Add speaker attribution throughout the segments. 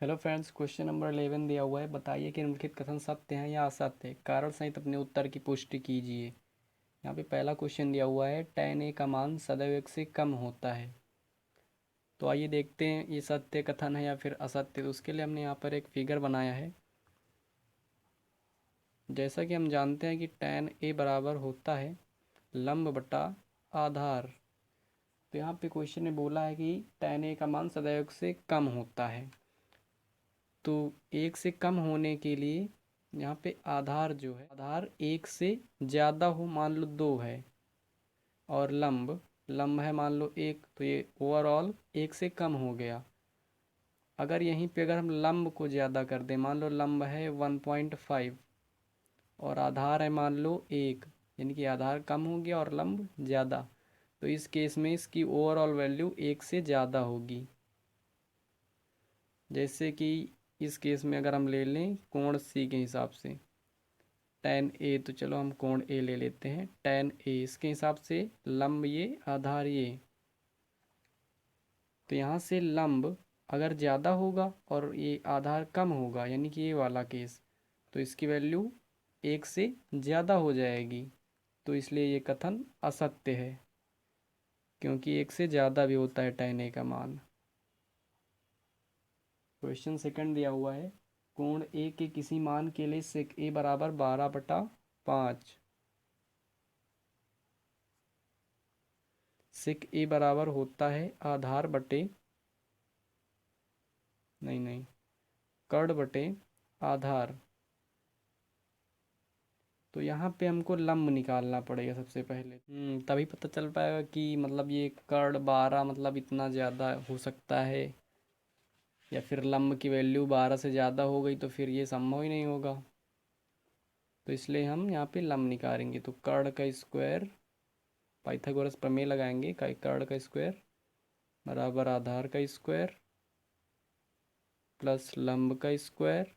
Speaker 1: Hello friends, question number 11 दिया हुआ है। बताइए कि निम्नलिखित कथन सत्य हैं या असत्य है। कारण सहित अपने उत्तर की पुष्टि कीजिए। यहाँ पे पहला क्वेश्चन दिया हुआ है, tan a का मान सदैव 1 से कम होता है। तो आइए देखते हैं ये सत्य कथन है या फिर असत्य। तो उसके लिए हमने यहाँ पर एक फिगर बनाया है। जैसा कि हम जानते हैं कि tan a बराबर होता है लंब बटा आधार। तो यहाँ पे क्वेश्चन में बोला है कि tan a का मान सदैव 1 से कम होता है। तो 1 से कम होने के लिए यहाँ पे आधार जो है, आधार 1 से ज़्यादा हो, मान लो 2 है, और लंब लंब है मान लो 1, तो ये ओवरऑल 1 से कम हो गया। अगर यहीं पे अगर हम लंब को ज़्यादा कर दें, मान लो लंब है 1.5 और आधार है मान लो 1, यानी कि आधार कम हो गया और लंब ज़्यादा, तो इस केस में इसकी ओवरऑल वैल्यू 1 से ज़्यादा होगी। जैसे कि इस केस में अगर हम ले लें कोण सी के हिसाब से tan a, तो चलो हम कोण a ले लेते हैं। tan a इसके हिसाब से लंब ये आधार ये, तो यहाँ से लंब अगर ज़्यादा होगा और ये आधार कम होगा, यानी कि ये वाला केस, तो इसकी वैल्यू 1 से ज़्यादा हो जाएगी। तो इसलिए ये कथन असत्य है, क्योंकि 1 से ज़्यादा भी होता है tan a का मान। क्वेश्चन सेकंड दिया हुआ है, कोण ए के किसी मान के लिए सेक ए बराबर 12/5। सेक ए बराबर होता है आधार बटे, नहीं, कर्ण बटे आधार। तो यहाँ पे हमको लंब निकालना पड़ेगा सबसे पहले। तभी पता चल पाएगा कि मतलब ये कर्ण 12 मतलब इतना ज़्यादा हो सकता है, या फिर लंब की वैल्यू 12 से ज़्यादा हो गई तो फिर ये संभव ही नहीं होगा। तो इसलिए हम यहाँ पे लंब निकालेंगे। तो कर्ण का स्क्वायर, पाइथागोरस प्रमेय लगाएंगे, कर्ण का स्क्वायर बराबर आधार का स्क्वायर प्लस लंब का स्क्वायर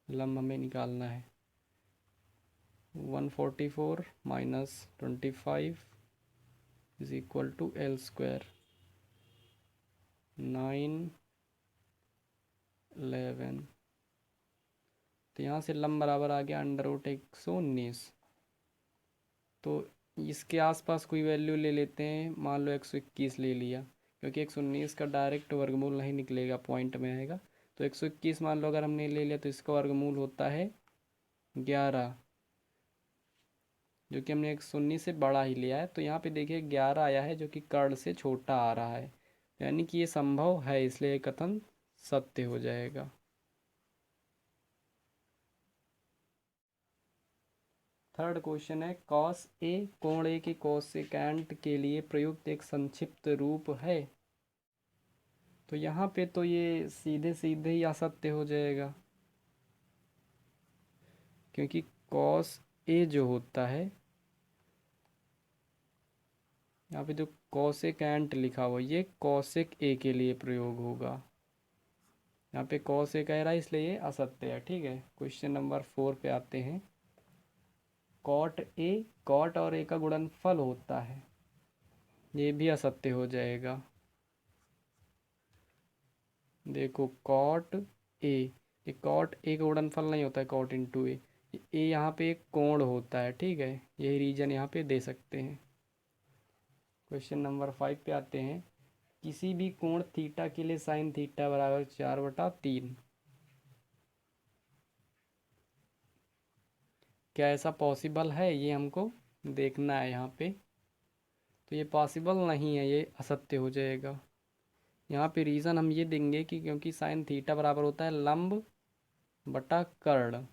Speaker 1: लंब हमें निकालना है। 144 minus 25 is equal to L square 911। तो यहाँ से लंब बराबर आ गया √119। तो इसके आसपास कोई वैल्यू ले लेते हैं, मान लो 121 ले लिया, क्योंकि 119 का डायरेक्ट वर्गमूल नहीं निकलेगा, पॉइंट में आएगा। तो 121 मान लो अगर हमने ले लिया तो इसका वर्गमूल होता है 11, जो कि हमने 119 से बड़ा ही लिया है। तो यहाँ पे देखिए 11 आया है, जो कि कर्ण से छोटा आ रहा है, यानी कि ये संभव है, इसलिए कथन सत्य हो जाएगा। थर्ड क्वेश्चन है, कॉस ए कोण ए के कोसेकेंट के लिए प्रयुक्त एक संक्षिप्त रूप है। तो यहाँ पे तो ये सीधे सीधे ही असत्य हो जाएगा, क्योंकि कॉस ए जो होता है, यहाँ पे जो कोसेकेंट लिखा हुआ ये कोसेक ए के लिए प्रयोग होगा। यहाँ पे कॉस ए कह रहा है, इसलिए ये असत्य है। ठीक है, क्वेश्चन नंबर 4 पे आते हैं। कॉट और ए का गुणनफल होता है, ये भी असत्य हो जाएगा। देखो कॉट ए, ये कॉट ए का गुणनफल नहीं होता है, कॉट इंटू ए। यहाँ पे एक कोण होता है, ठीक है, यही रीजन यहाँ पे दे सकते हैं। क्वेश्चन नंबर 5 पे आते हैं। किसी भी कोण थीटा के लिए साइन थीटा बराबर 4/3। क्या ऐसा पॉसिबल है, ये हमको देखना है यहाँ पे। तो ये पॉसिबल नहीं है, ये असत्य हो जाएगा। यहाँ पे रीज़न हम ये देंगे कि क्योंकि साइन थीटा बराबर होता है लंब बटा कर्ण।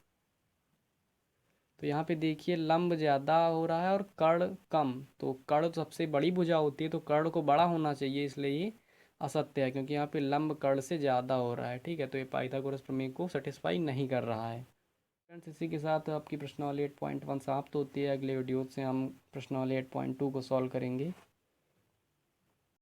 Speaker 1: तो यहाँ पे देखिए लंब ज़्यादा हो रहा है और कर्ण कम, तो कर्ण तो सबसे बड़ी भुजा होती है, तो कर्ण को बड़ा होना चाहिए, इसलिए ये असत्य है, क्योंकि यहाँ पे लंब कर्ण से ज़्यादा हो रहा है। ठीक है, तो ये पाइथागोरस प्रमेय को सेटिस्फाई नहीं कर रहा है। फ्रेंड्स, इसी के साथ आपकी प्रश्नावली 8.1 समाप्त होती है। अगले वीडियो से हम प्रश्नावली 8.2 को सॉल्व करेंगे।